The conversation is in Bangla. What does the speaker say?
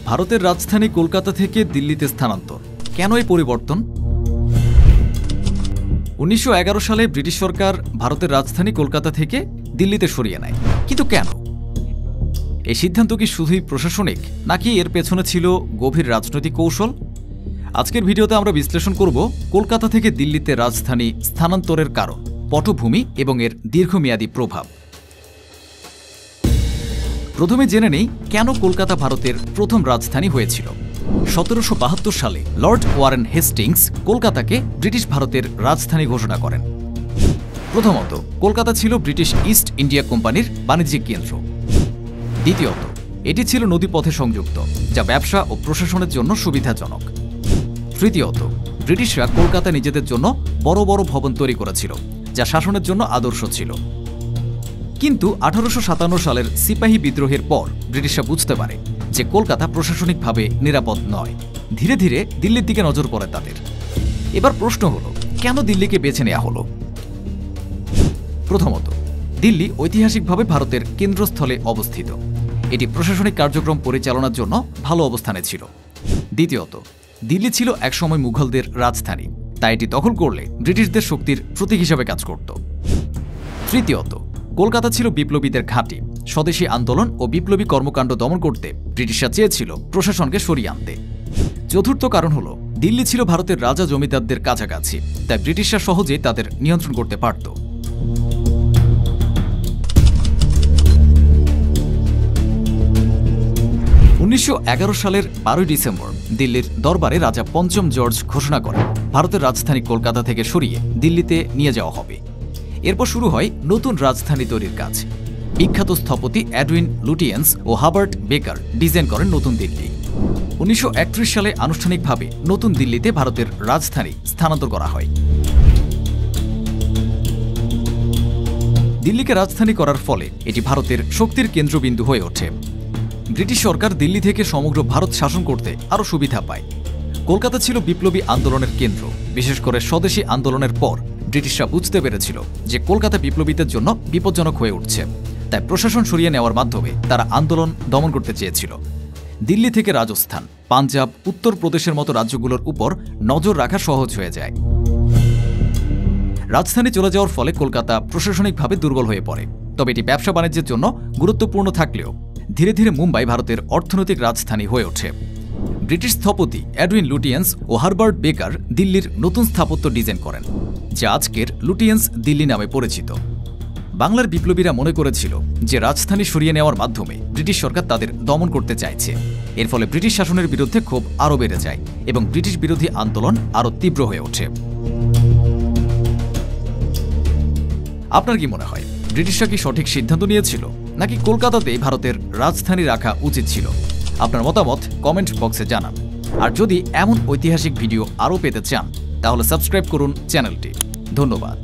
ভারতের রাজধানী কলকাতা থেকে দিল্লিতে স্থানান্তর। কেন এই পরিবর্তন? 1911 সালে ব্রিটিশ সরকার ভারতের রাজধানী কলকাতা থেকে দিল্লিতে সরিয়ে নেয়। কিন্তু কেন? এই সিদ্ধান্ত কি শুধুই প্রশাসনিক, নাকি এর পেছনে ছিল গভীর রাজনৈতিক কৌশল? আজকের ভিডিওতে আমরা বিশ্লেষণ করব কলকাতা থেকে দিল্লিতে রাজধানী স্থানান্তরের কারণ, পটভূমি এবং এর দীর্ঘমেয়াদী প্রভাব। প্রথমে জেনে নেই কেন কলকাতা ভারতের প্রথম রাজধানী হয়েছিল। 1772 সালে লর্ড ওয়ারেন হেস্টিংস কলকাতাকে ব্রিটিশ ভারতের রাজধানী ঘোষণা করেন। প্রথমত, কলকাতা ছিল ব্রিটিশ ইস্ট ইন্ডিয়া কোম্পানির বাণিজ্যিক কেন্দ্র। দ্বিতীয়ত, এটি ছিল নদীপথে সংযুক্ত, যা ব্যবসা ও প্রশাসনের জন্য সুবিধাজনক। তৃতীয়ত, ব্রিটিশরা কলকাতা নিজেদের জন্য বড় বড় ভবন তৈরি করেছিল, যা শাসনের জন্য আদর্শ ছিল। কিন্তু 1857 সালের সিপাহী বিদ্রোহের পর ব্রিটিশরা বুঝতে পারে যে কলকাতা প্রশাসনিকভাবে নিরাপদ নয়। ধীরে ধীরে দিল্লির দিকে নজর পড়ে তাদের। এবার প্রশ্ন হলো, কেন দিল্লিকে বেছে নেওয়া হলো? প্রথমত, দিল্লি ঐতিহাসিকভাবে ভারতের কেন্দ্রস্থলে অবস্থিত। এটি প্রশাসনিক কার্যক্রম পরিচালনার জন্য ভালো অবস্থানে ছিল। দ্বিতীয়ত, দিল্লি ছিল একসময় মুঘলদের রাজধানী, তাই এটি দখল করলে ব্রিটিশদের শক্তির প্রতীক হিসাবে কাজ করত। তৃতীয়ত, কলকাতা ছিল বিপ্লবীদের ঘাঁটি। স্বদেশী আন্দোলন ও বিপ্লবী কর্মকাণ্ড দমন করতে ব্রিটিশরা চেয়েছিল প্রশাসনকে সরিয়ে আনতে। চতুর্থ কারণ হল, দিল্লি ছিল ভারতের রাজা জমিদারদের কাছাকাছি, তাই ব্রিটিশরা সহজেই তাদের নিয়ন্ত্রণ করতে পারত। উনিশশো সালের 12 ডিসেম্বর দিল্লির দরবারে রাজা পঞ্চম জর্জ ঘোষণা করেন ভারতের রাজধানী কলকাতা থেকে সরিয়ে দিল্লিতে নিয়ে যাওয়া হবে। এরপর শুরু হয় নতুন রাজধানী তৈরির কাজ। বিখ্যাত স্থপতি এডউইন লুটিয়েন্স ও হাবার্ট বেকার ডিজাইন করেন নতুন দিল্লি। 1931 সালে আনুষ্ঠানিকভাবে নতুন দিল্লিতে ভারতের রাজধানী স্থানান্তর করা হয়। দিল্লিকে রাজধানী করার ফলে এটি ভারতের শক্তির কেন্দ্রবিন্দু হয়ে ওঠে। ব্রিটিশ সরকার দিল্লি থেকে সমগ্র ভারত শাসন করতে আরও সুবিধা পায়। কলকাতা ছিল বিপ্লবী আন্দোলনের কেন্দ্র। বিশেষ করে স্বদেশী আন্দোলনের পর ব্রিটিশরা বুঝতে পেরেছিল যে কলকাতা বিপ্লবীদের জন্য বিপজ্জনক হয়ে উঠছে, তাই প্রশাসন সরিয়ে নেওয়ার মাধ্যমে তারা আন্দোলন দমন করতে চেয়েছিল। দিল্লি থেকে রাজস্থান, পাঞ্জাব, উত্তরপ্রদেশের মতো রাজ্যগুলোর উপর নজর রাখা সহজ হয়ে যায়। রাজধানী চলে যাওয়ার ফলে কলকাতা প্রশাসনিকভাবে দুর্বল হয়ে পড়ে। তবে এটি ব্যবসা বাণিজ্যের জন্য গুরুত্বপূর্ণ থাকলেও ধীরে ধীরে মুম্বাই ভারতের অর্থনৈতিক রাজধানী হয়ে ওঠে। ব্রিটিশ স্থপতি এডউইন লুটিয়েন্স ও হারবার্ট বেকার দিল্লির নতুন স্থাপত্য ডিজাইন করেন, যা আজকের লুটিয়েন্স দিল্লি নামে পরিচিত। বাংলার বিপ্লবীরা মনে করেছিল যে রাজধানী সরিয়ে নেওয়ার মাধ্যমে ব্রিটিশ সরকার তাদের দমন করতে চাইছে। এর ফলে ব্রিটিশ শাসনের বিরুদ্ধে ক্ষোভ আরও বেড়ে যায় এবং ব্রিটিশ বিরোধী আন্দোলন আরও তীব্র হয়ে ওঠে। আপনার কি মনে হয়, ব্রিটিশরা কি সঠিক সিদ্ধান্ত নিয়েছিল, নাকি কলকাতাতেই ভারতের রাজধানী রাখা উচিত ছিল? আপনার মতামত কমেন্ট বক্সে জানান। আর যদি এমন ঐতিহাসিক ভিডিও আরও পেতে চান, তাহলে সাবস্ক্রাইব করুন চ্যানেলটি। ধন্যবাদ।